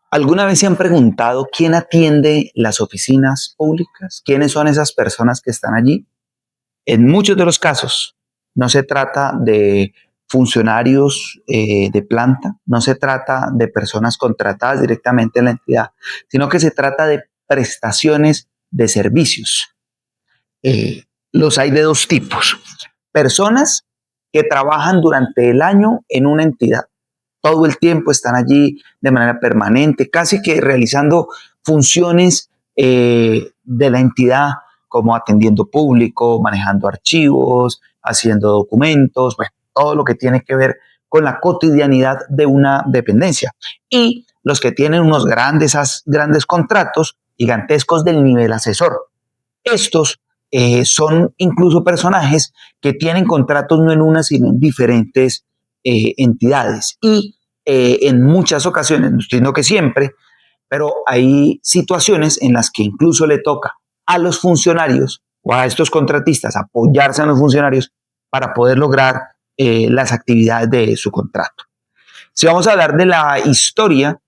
¿Alguna vez se han preguntado quién atiende las oficinas públicas? ¿Quiénes son esas personas que están allí? En muchos de los casos no se trata de funcionarios de planta, no se trata de personas contratadas directamente en la entidad, sino que se trata de prestaciones de servicios. Eh, los hay de dos tipos. Personas que trabajan durante el año en una entidad. Todo el tiempo están allí de manera permanente, casi que realizando funciones de la entidad, como atendiendo público, manejando archivos, haciendo documentos, bueno, todo lo que tiene que ver con la cotidianidad de una dependencia. Y los que tienen unos grandes contratos gigantescos del nivel asesor. Estos son incluso personajes que tienen contratos no en una, sino en diferentes entidades. Y en muchas ocasiones, no estoy diciendo que siempre, pero hay situaciones en las que incluso le toca a los funcionarios o a estos contratistas apoyarse en los funcionarios para poder lograr las actividades de su contrato. Si vamos a hablar de la historia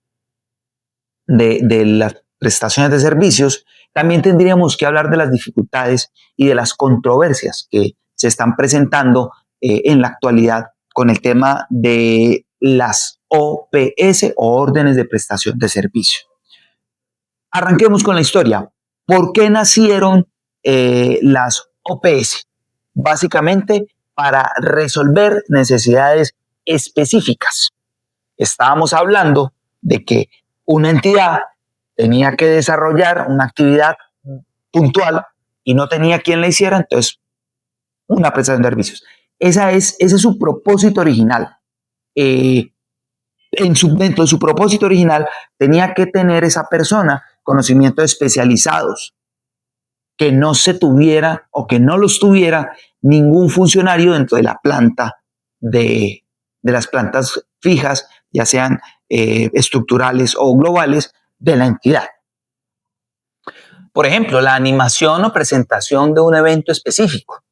de las prestaciones de servicios, también tendríamos que hablar de las dificultades y de las controversias que se están presentando en la actualidad con el tema de las OPS o órdenes de prestación de servicio. Arranquemos con la historia. ¿Por qué nacieron las OPS? Básicamente para resolver necesidades específicas. Estábamos hablando de que una entidad tenía que desarrollar una actividad puntual y no tenía quien la hiciera, entonces una prestación de servicios. Ese es su propósito original. Dentro de su propósito original tenía que tener esa persona conocimientos especializados, que no se tuviera o que no los tuviera ningún funcionario dentro de la planta de las plantas fijas, ya sean estructurales o globales de la entidad. Por ejemplo, la animación o presentación de un evento específico.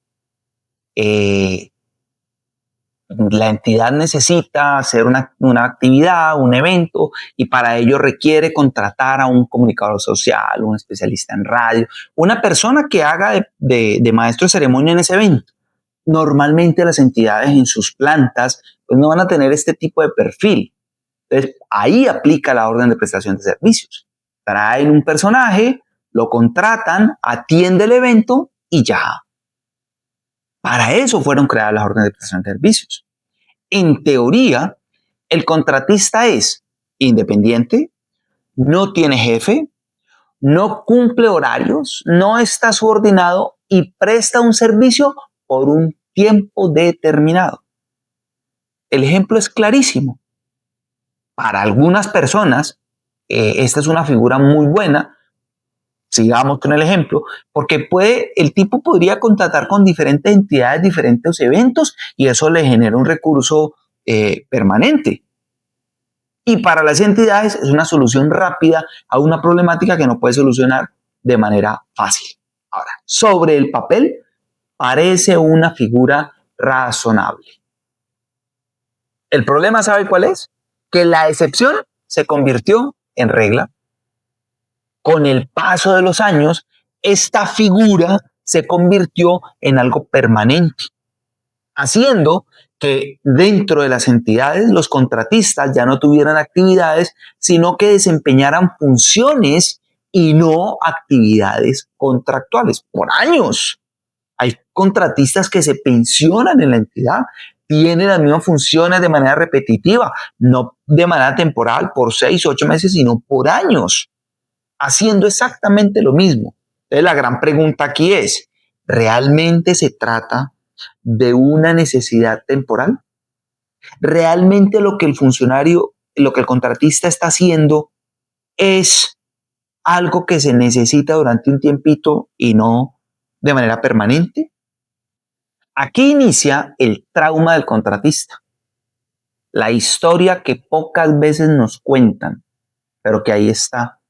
La entidad necesita hacer una actividad, un evento, y para ello requiere contratar a un comunicador social, un especialista en radio, una persona que haga de maestro de ceremonia en ese evento. Normalmente las entidades en sus plantas pues no van a tener este tipo de perfil. Entonces, ahí aplica la orden de prestación de servicios. Traen un personaje, lo contratan, atiende el evento y ya. Para eso fueron creadas las órdenes de prestación de servicios. En teoría, el contratista es independiente, no tiene jefe, no cumple horarios, no está subordinado y presta un servicio por un tiempo determinado. El ejemplo es clarísimo. Para algunas personas, esta es una figura muy buena. Sigamos con el ejemplo, porque el tipo podría contratar con diferentes entidades, diferentes eventos, y eso le genera un recurso permanente. Y para las entidades es una solución rápida a una problemática que no puede solucionar de manera fácil. Ahora, sobre el papel, parece una figura razonable. El problema, ¿sabe cuál es? Que la excepción se convirtió en regla. Con el paso de los años, esta figura se convirtió en algo permanente, haciendo que dentro de las entidades los contratistas ya no tuvieran actividades, sino que desempeñaran funciones y no actividades contractuales. Por años hay contratistas que se pensionan en la entidad, tienen las mismas funciones de manera repetitiva, no de manera temporal por 6 o 8 meses, sino por años, haciendo exactamente lo mismo. Entonces la gran pregunta aquí es, ¿realmente se trata de una necesidad temporal? ¿Realmente lo que el funcionario, lo que el contratista está haciendo es algo que se necesita durante un tiempito y no de manera permanente? Aquí inicia el trauma del contratista, la historia que pocas veces nos cuentan, pero que ahí está.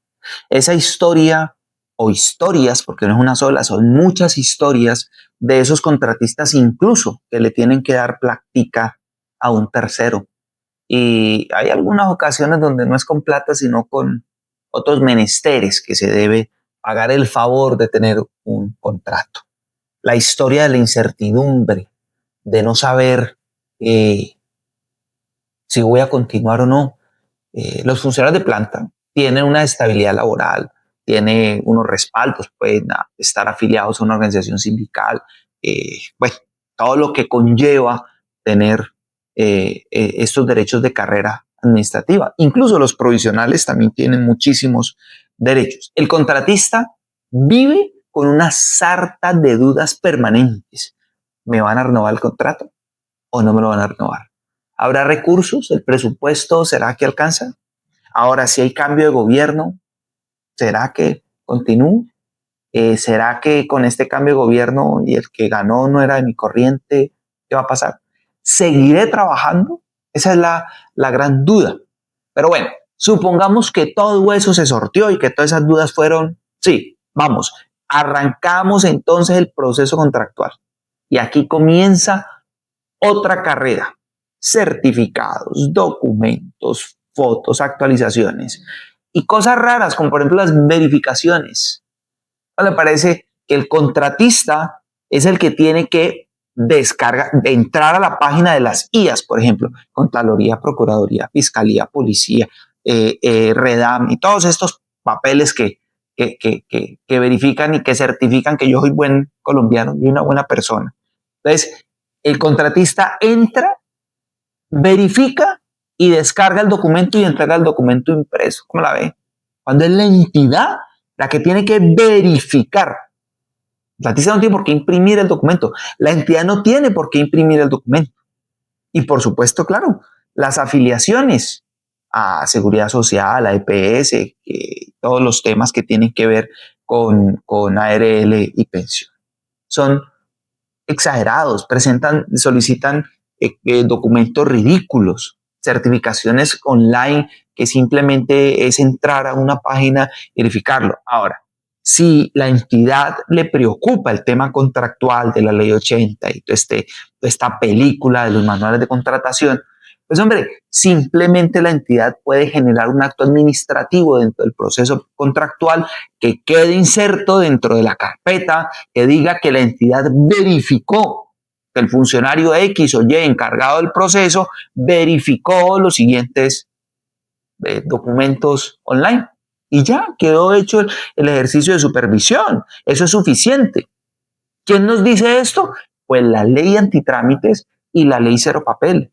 Esa historia o historias, porque no es una sola, son muchas historias de esos contratistas incluso que le tienen que dar plática a un tercero. y hay algunas ocasiones donde no es con plata, sino con otros menesteres que se debe pagar el favor de tener un contrato. La historia de la incertidumbre, de no saber si voy a continuar o no. Los funcionarios de planta tienen una estabilidad laboral, tienen unos respaldos, pueden estar afiliados a una organización sindical, bueno, todo lo que conlleva tener estos derechos de carrera administrativa. Incluso los provisionales también tienen muchísimos derechos. El contratista vive con una sarta de dudas permanentes. ¿Me van a renovar el contrato o no me lo van a renovar? ¿Habrá recursos? ¿El presupuesto será que alcanza? Ahora, si hay cambio de gobierno, ¿será que continúe? ¿Será que con este cambio de gobierno y el que ganó no era de mi corriente? ¿Qué va a pasar? ¿Seguiré trabajando? Esa es la gran duda. Pero bueno, supongamos que todo eso se sorteó y que todas esas dudas fueron, sí, vamos, arrancamos entonces el proceso contractual. Y aquí comienza otra carrera: certificados, documentos, fotos, actualizaciones y cosas raras como por ejemplo las verificaciones. ¿No le parece que el contratista es el que tiene que entrar a la página de las IAS, por ejemplo, Contraloría, Procuraduría, Fiscalía, Policía, Redam y todos estos papeles que verifican y que certifican que yo soy buen colombiano y una buena persona? Entonces, el contratista entra, verifica y descarga el documento y entrega el documento impreso. ¿Cómo la ve? Cuando es la entidad la que tiene que verificar. La entidad no tiene por qué imprimir el documento. La entidad no tiene por qué imprimir el documento. Y por supuesto, claro, las afiliaciones a Seguridad Social, a EPS, todos los temas que tienen que ver con ARL y pensión. Son exagerados, solicitan documentos ridículos, certificaciones online que simplemente es entrar a una página y verificarlo. Ahora, si la entidad le preocupa el tema contractual de la ley 80 y toda esta película de los manuales de contratación, pues hombre, simplemente la entidad puede generar un acto administrativo dentro del proceso contractual que quede inserto dentro de la carpeta, que diga que la entidad verificó que el funcionario X o Y encargado del proceso verificó los siguientes documentos online. Y ya quedó hecho el ejercicio de supervisión. Eso es suficiente. ¿Quién nos dice esto? Pues la ley antitrámites y la ley cero papel.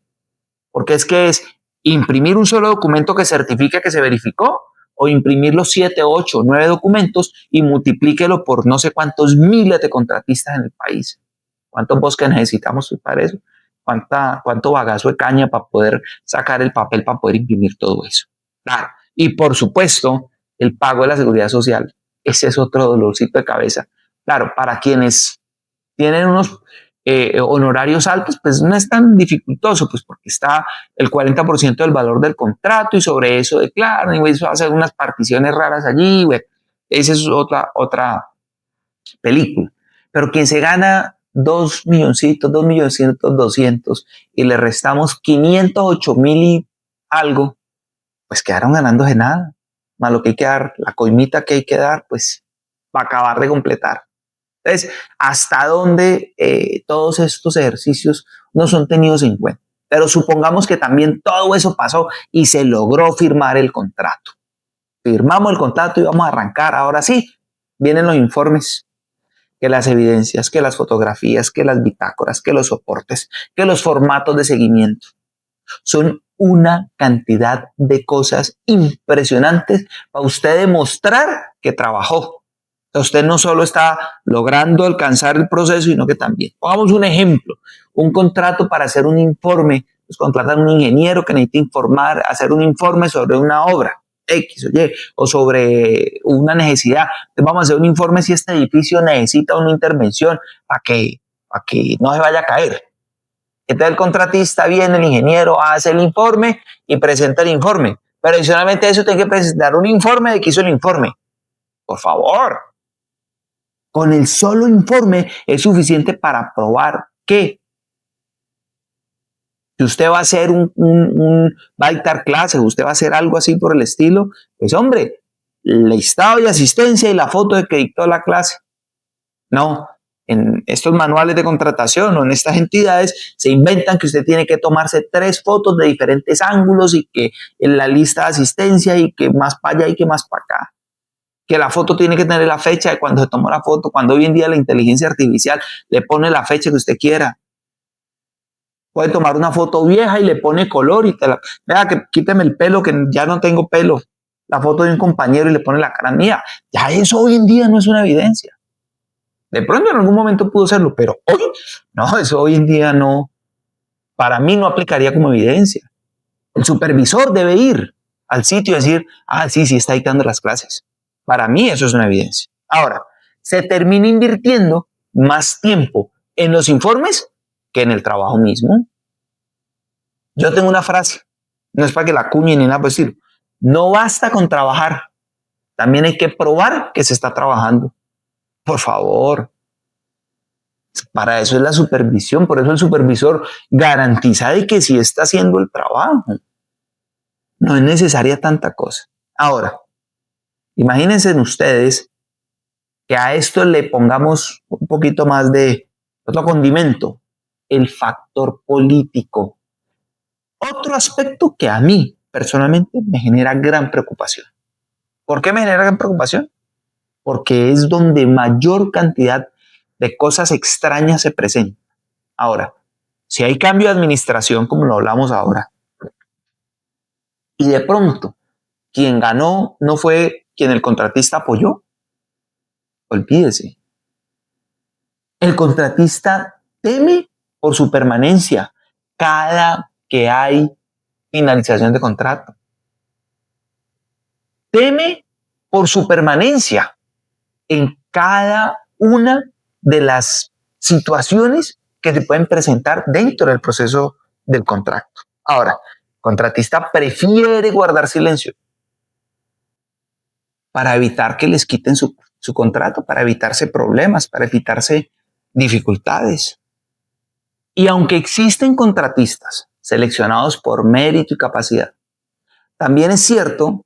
Porque es imprimir un solo documento que certifique que se verificó, o imprimir los 7, 8, 9 documentos y multiplíquelo por no sé cuántos miles de contratistas en el país. ¿Cuántos bosques necesitamos para eso? ¿Cuánto bagazo de caña para poder sacar el papel, para poder imprimir todo eso? Claro. Y por supuesto, el pago de la seguridad social. Ese es otro dolorcito de cabeza. Claro, para quienes tienen unos honorarios altos, pues no es tan dificultoso, pues porque está el 40% del valor del contrato y sobre eso declaran y eso hace unas particiones raras allí. Bueno, esa es otra película. Pero quien se gana 2 milloncitos, 2 milloncitos, 200 y le restamos 508,000 y algo, pues quedaron ganando de nada. Más lo que hay que dar, la coimita que hay que dar, pues para acabar de completar. Entonces, ¿hasta dónde todos estos ejercicios no son tenidos en cuenta? Pero supongamos que también todo eso pasó y se logró firmar el contrato. Firmamos el contrato y vamos a arrancar. Ahora sí, vienen los informes, que las evidencias, que las fotografías, que las bitácoras, que los soportes, que los formatos de seguimiento. Son una cantidad de cosas impresionantes para usted demostrar que trabajó. Usted no solo está logrando alcanzar el proceso, sino que también. Pongamos un ejemplo: un contrato para hacer un informe. Pues contratan a un ingeniero que necesita hacer un informe sobre una obra X o Y, o sobre una necesidad. Entonces vamos a hacer un informe si este edificio necesita una intervención para que no se vaya a caer. Entonces el contratista viene, el ingeniero hace el informe y presenta el informe. Pero adicionalmente a eso tiene que presentar un informe de que hizo el informe. Por favor. Con el solo informe es suficiente para probar que Si usted va a hacer va a dictar clases, usted va a hacer algo así por el estilo, pues hombre, el listado de asistencia y la foto de que dictó la clase. No, en estos manuales de contratación o en estas entidades se inventan que usted tiene que tomarse 3 fotos de diferentes ángulos y que en la lista de asistencia y que más para allá y que más para acá. Que la foto tiene que tener la fecha de cuando se tomó la foto, cuando hoy en día la inteligencia artificial le pone la fecha que usted quiera. Puede tomar una foto vieja y le pone color y vea que quíteme el pelo que ya no tengo pelo. La foto de un compañero y le pone la cara mía. Ya eso hoy en día no es una evidencia. De pronto en algún momento pudo serlo, pero hoy, no, eso hoy en día no, para mí no aplicaría como evidencia. El supervisor debe ir al sitio y decir, sí, está dictando las clases. Para mí eso es una evidencia. Ahora, se termina invirtiendo más tiempo en los informes que en el trabajo mismo. Yo tengo una frase, no es para que la acuñe ni nada por decirlo. No basta con trabajar, también hay que probar que se está trabajando. Por favor. Para eso es la supervisión, por eso el supervisor garantiza de que sí está haciendo el trabajo. No es necesaria tanta cosa. Ahora, imagínense ustedes que a esto le pongamos un poquito más de otro condimento, el factor político. Otro aspecto que a mí personalmente me genera gran preocupación. ¿Por qué me genera gran preocupación? Porque es donde mayor cantidad de cosas extrañas se presentan. Ahora, si hay cambio de administración, como lo hablamos ahora, y de pronto quien ganó no fue quien el contratista apoyó, olvídese. El contratista teme por su permanencia cada que hay finalización de contrato. Teme por su permanencia en cada una de las situaciones que se pueden presentar dentro del proceso del contrato. Ahora, el contratista prefiere guardar silencio para evitar que les quiten su contrato, para evitarse problemas, para evitarse dificultades. Y aunque existen contratistas seleccionados por mérito y capacidad, también es cierto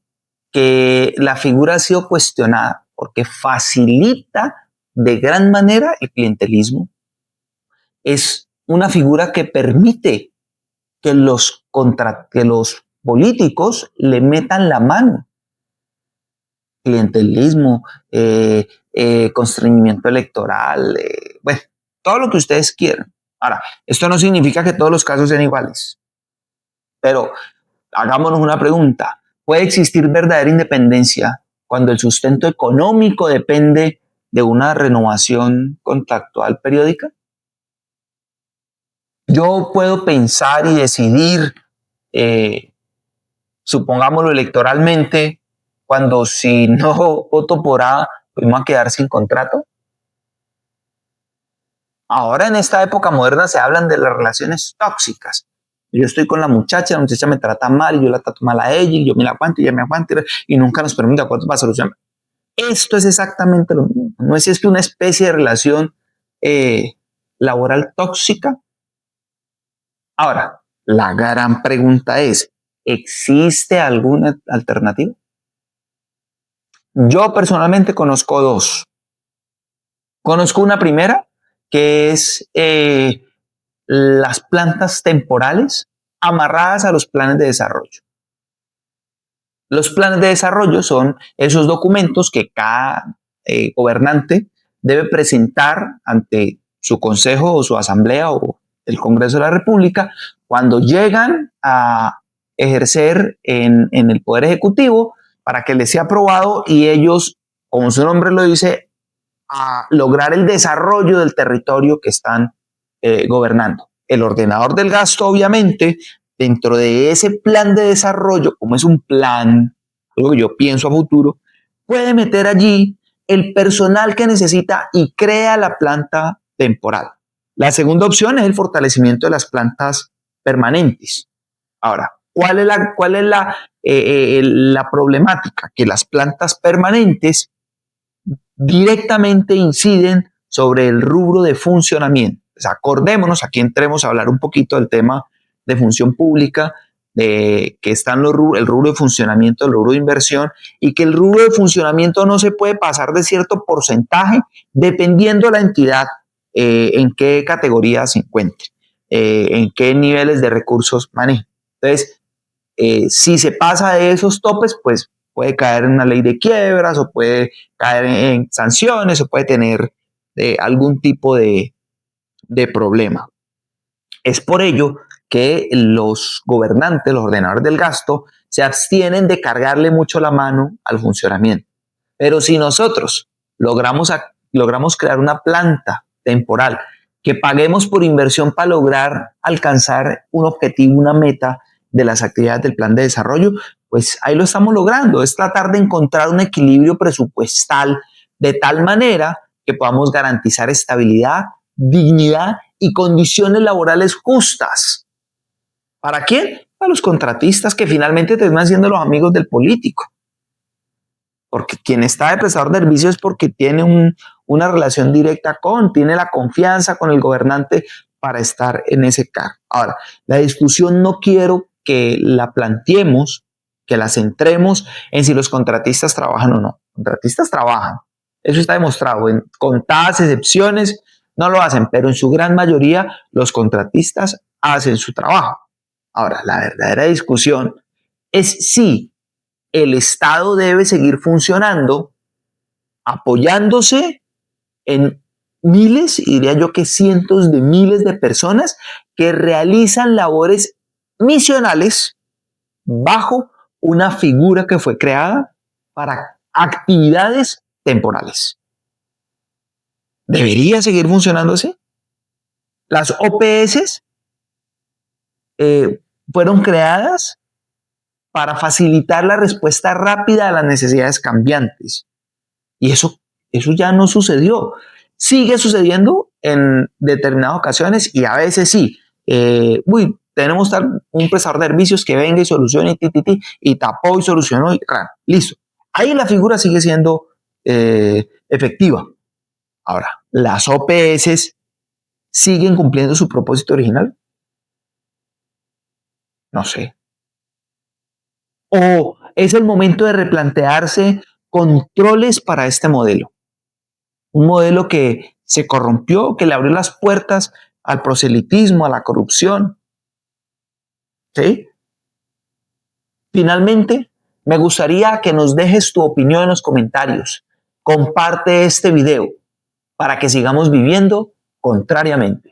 que la figura ha sido cuestionada porque facilita de gran manera el clientelismo. Es una figura que permite que los políticos le metan la mano. Clientelismo, constreñimiento electoral, bueno, todo lo que ustedes quieran. Ahora, esto no significa que todos los casos sean iguales, pero hagámonos una pregunta. ¿Puede existir verdadera independencia cuando el sustento económico depende de una renovación contractual periódica? Yo puedo pensar y decidir, supongámoslo electoralmente, cuando si no voto por A, pues me voy a quedar sin contrato. Ahora en esta época moderna se hablan de las relaciones tóxicas. Yo estoy con la muchacha me trata mal y yo la trato mal a ella y yo me la aguanto y ella me aguanta y nunca nos ponemos de acuerdo para solucionar. Esto es exactamente lo mismo. No es que una especie de relación laboral tóxica. Ahora, la gran pregunta es, ¿existe alguna alternativa? Yo personalmente conozco 2. Conozco una primera, que es las plantas temporales amarradas a los planes de desarrollo. Los planes de desarrollo son esos documentos que cada gobernante debe presentar ante su consejo o su asamblea o el Congreso de la República cuando llegan a ejercer en el Poder Ejecutivo para que les sea aprobado y ellos, como su nombre lo dice, a lograr el desarrollo del territorio que están gobernando. El ordenador del gasto, obviamente, dentro de ese plan de desarrollo, como es un plan, algo que yo pienso a futuro, puede meter allí el personal que necesita y crea la planta temporal. La segunda opción es el fortalecimiento de las plantas permanentes. Ahora, ¿cuál es la problemática? Que las plantas permanentes directamente inciden sobre el rubro de funcionamiento. Pues acordémonos, aquí entremos a hablar un poquito del tema de función pública, que está en el rubro de funcionamiento, el rubro de inversión, y que el rubro de funcionamiento no se puede pasar de cierto porcentaje dependiendo la entidad en qué categoría se encuentre, en qué niveles de recursos maneje. Entonces, si se pasa de esos topes, pues puede caer en una ley de quiebras o puede caer en sanciones o puede tener algún tipo de problema. Es por ello que los gobernantes, los ordenadores del gasto, se abstienen de cargarle mucho la mano al funcionamiento. Pero si nosotros logramos crear una planta temporal que paguemos por inversión para lograr alcanzar un objetivo, una meta de las actividades del plan de desarrollo, pues ahí lo estamos logrando. Es tratar de encontrar un equilibrio presupuestal de tal manera que podamos garantizar estabilidad, dignidad y condiciones laborales justas. ¿Para quién? Para los contratistas, que finalmente terminan siendo los amigos del político. Porque quien está de prestador de servicios es porque tiene una relación directa tiene la confianza con el gobernante para estar en ese cargo. Ahora, la discusión no quiero que la planteemos, que la centremos en si los contratistas trabajan o no. Los contratistas trabajan. Eso está demostrado. En contadas excepciones no lo hacen, pero en su gran mayoría los contratistas hacen su trabajo. Ahora, la verdadera discusión es si el Estado debe seguir funcionando apoyándose en miles, y diría yo que cientos de miles de personas que realizan labores misionales bajo una figura que fue creada para actividades temporales. ¿Debería seguir funcionando así? Las OPS fueron creadas para facilitar la respuesta rápida a las necesidades cambiantes. Y eso ya no sucedió. Sigue sucediendo en determinadas ocasiones y a veces sí. Tenemos un prestador de servicios que venga y solucione y tapó y solucionó y claro, listo. Ahí la figura sigue siendo efectiva. Ahora, las OPS siguen cumpliendo su propósito original. No sé. ¿O es el momento de replantearse controles para este modelo? Un modelo que se corrompió, que le abrió las puertas al proselitismo, a la corrupción. ¿Sí? Finalmente, me gustaría que nos dejes tu opinión en los comentarios. Comparte este video para que sigamos viviendo contrariamente.